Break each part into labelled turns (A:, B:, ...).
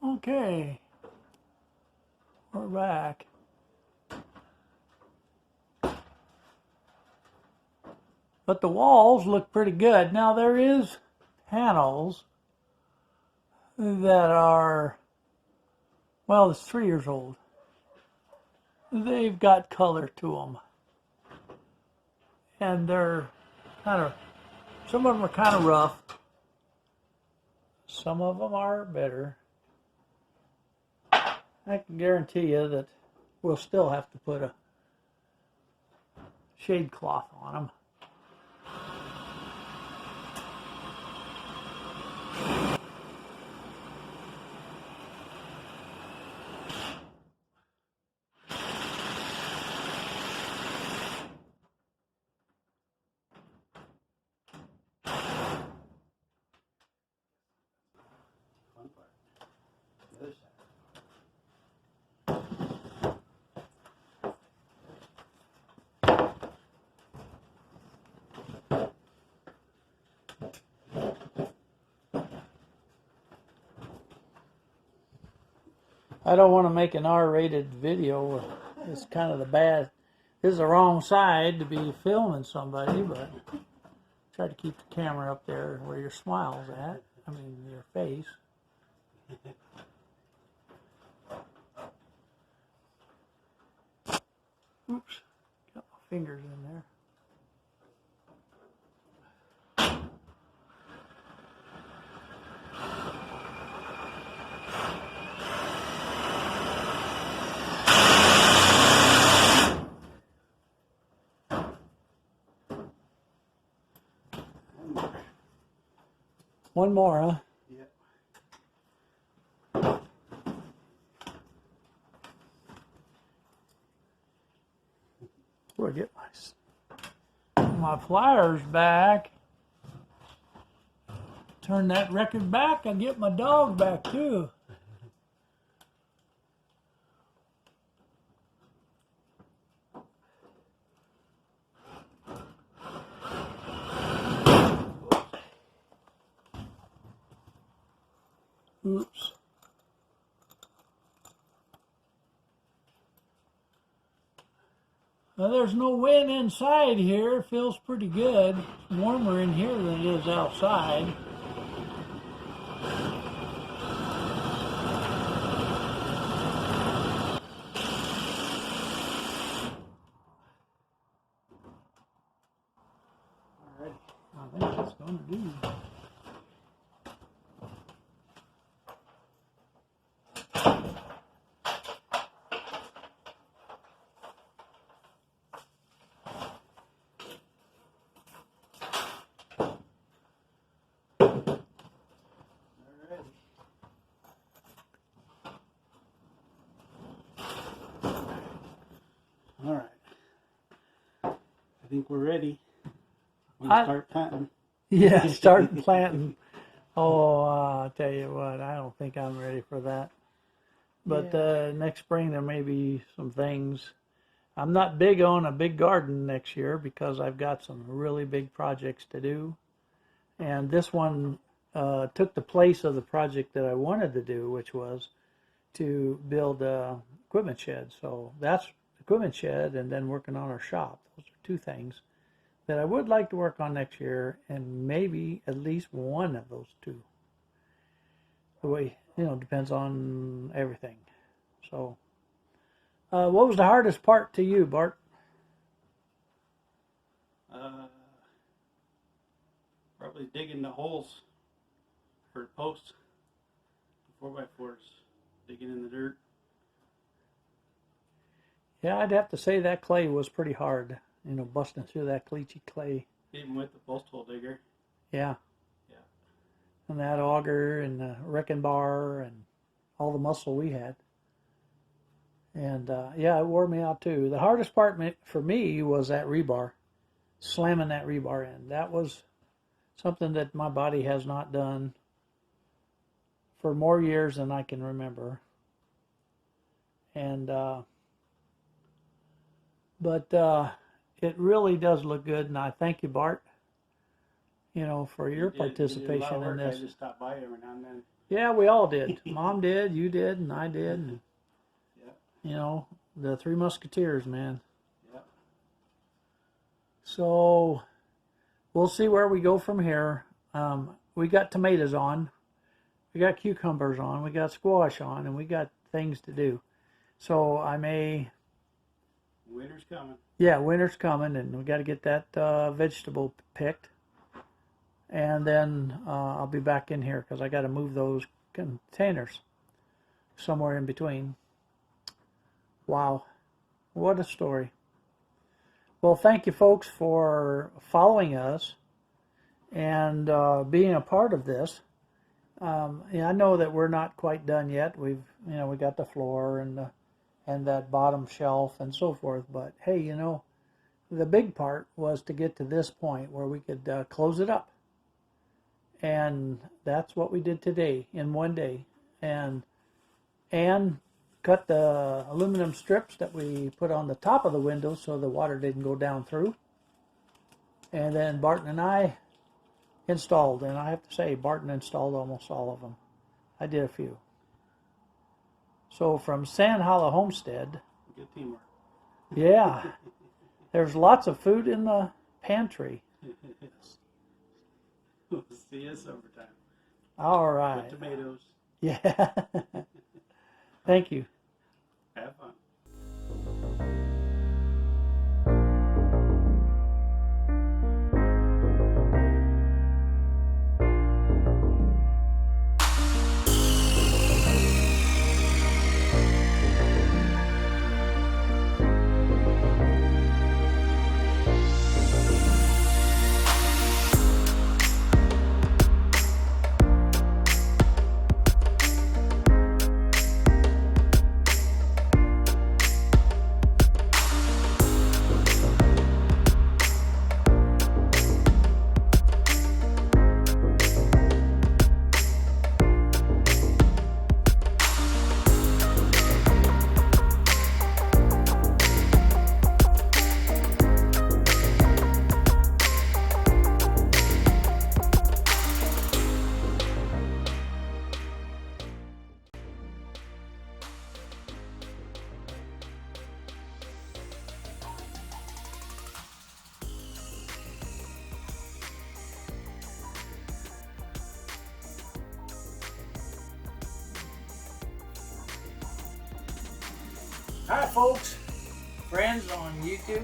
A: Okay, we're back. But the walls look pretty good. Now there is panels that are, well, it's 3 years old. They've got color to them. And they're kind of, some of them are kind of rough. Some of them are better. I can guarantee you that we'll still have to put a shade cloth on them.
B: Fun part. The other side.
A: I don't want to make an R-rated video. It's kind of the bad. This is the wrong side to be filming somebody, but try to keep the camera up there where your smile's at. I mean, your face. Oops, got my fingers in there. One more, huh?
B: Yep.
A: Where I get my pliers back. Turn that record back and get my dog back too. Oops. Well, there's no wind inside here. It feels pretty good. It's warmer in here than it is outside.
B: Alrighty.
A: I think that's going to do.
B: Alright. I think we're ready. We can start planting.
A: Yeah, start planting. Oh, I'll tell you what, I don't think I'm ready for that. But next spring there may be some things. I'm not big on a big garden next year because I've got some really big projects to do. And this one took the place of the project that I wanted to do, which was to build a equipment shed. So that's equipment shed and then working on our shop. Those are two things that I would like to work on next year, and maybe at least one of those two. The way, depends on everything. So, what was the hardest part to you, Bart?
B: Probably digging the holes for posts, 4x4s, digging in the dirt.
A: Yeah, I'd have to say that clay was pretty hard. Busting through that cleachy clay.
B: Even with the post hole digger.
A: Yeah.
B: Yeah.
A: And that auger and the wrecking bar and all the muscle we had. And yeah, it wore me out too. The hardest part for me was that rebar, slamming that rebar in. That was something that my body has not done for more years than I can remember. And but it really does look good, and I thank you, Bart, for your participation in this.
B: I just stop by every now and then.
A: Yeah, we all did. Mom did, you did, and I did. And,
B: Yeah.
A: you know, the Three Musketeers, man.
B: Yeah.
A: So we'll see where we go from here. We got tomatoes on, we got cucumbers on, we got squash on, and we got things to do. So I may,
B: Winter's coming.
A: yeah, winter's coming, and we got to get that vegetable picked. And then I'll be back in here because I got to move those containers somewhere in between. Wow, what a story. Well, thank you folks for following us and being a part of this. Yeah, I know that we're not quite done yet. We got the floor and that bottom shelf and so forth. But hey, the big part was to get to this point where we could close it up. And that's what we did today in one day. And cut the aluminum strips that we put on the top of the window so the water didn't go down through. And then Barton and I installed, and I have to say, Barton installed almost all of them. I did a few. So from Sand Hollow Homestead,
B: Good teamwork.
A: yeah, there's lots of food in the pantry.
B: We'll see you summertime.
A: All right.
B: With tomatoes.
A: Yeah. Thank you.
B: Have fun.
A: Hi, folks, friends on YouTube.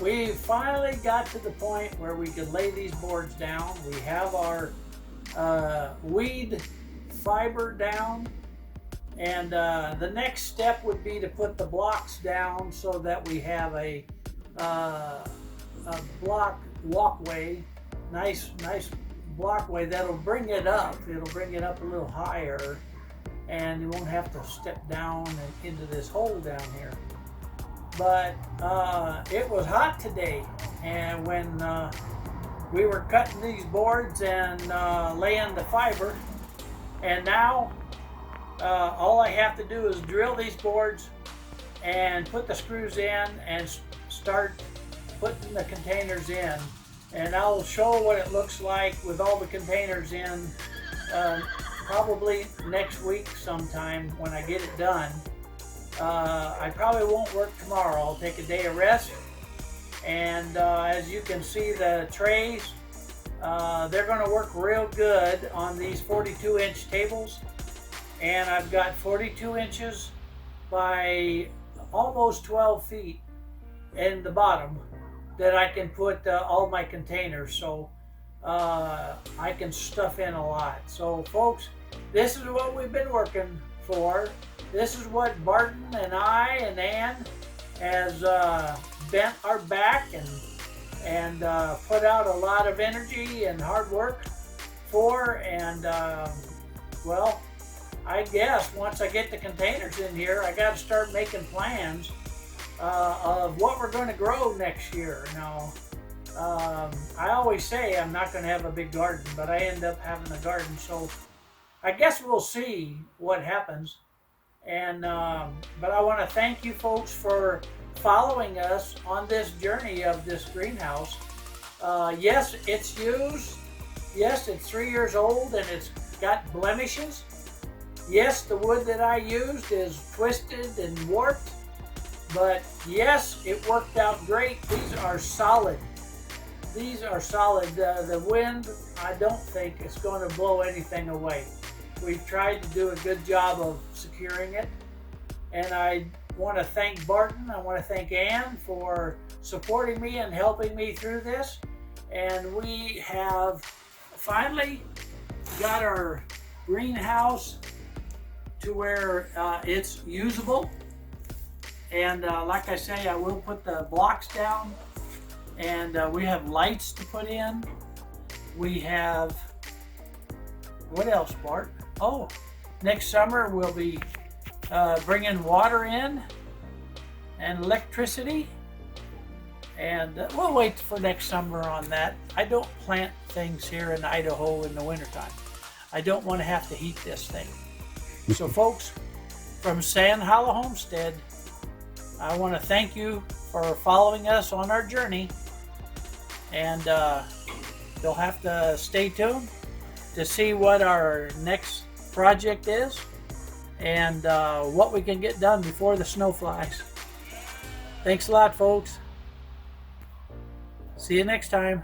A: We finally got to the point where we could lay these boards down. We have our weed fiber down, and the next step would be to put the blocks down so that we have a block walkway, nice walkway that'll bring it up. It'll bring it up a little higher, and you won't have to step down and into this hole down here. But it was hot today, and when we were cutting these boards and laying the fiber, and now all I have to do is drill these boards and put the screws in and start putting the containers in. And I'll show what it looks like with all the containers in probably next week sometime when I get it done. I probably won't work tomorrow. I'll take a day of rest. And as you can see, the trays, they're going to work real good on these 42-inch tables. And I've got 42 inches by almost 12 feet in the bottom that I can put all my containers. So I can stuff in a lot. So folks, this is what we've been working for. This is what Barton and I and Ann has bent our back and put out a lot of energy and hard work for. And well, I guess once I get the containers in here, I got to start making plans of what we're going to grow next year. Now, I always say I'm not going to have a big garden, but I end up having a garden. So I guess we'll see what happens. And but I want to thank you folks for following us on this journey of this greenhouse. Yes, it's used. yes, it's 3 years old and it's got blemishes. Yes, the wood that I used is twisted and warped, but yes, it worked out great. These are solid. These are solid. The wind, I don't think it's going to blow anything away. We've tried to do a good job of securing it. And I want to thank Barton. I want to thank Ann for supporting me and helping me through this. And we have finally got our greenhouse to where it's usable. And like I say, I will put the blocks down. And we have lights to put in. We have, what else, Bart? Oh, next summer we'll be bringing water in and electricity. And we'll wait for next summer on that. I don't plant things here in Idaho in the wintertime. I don't want to have to heat this thing. So folks, from Sand Hollow Homestead, I want to thank you for following us on our journey. And you'll have to stay tuned to see what our next project is and what we can get done before the snow flies. Thanks a lot, folks. See you next time.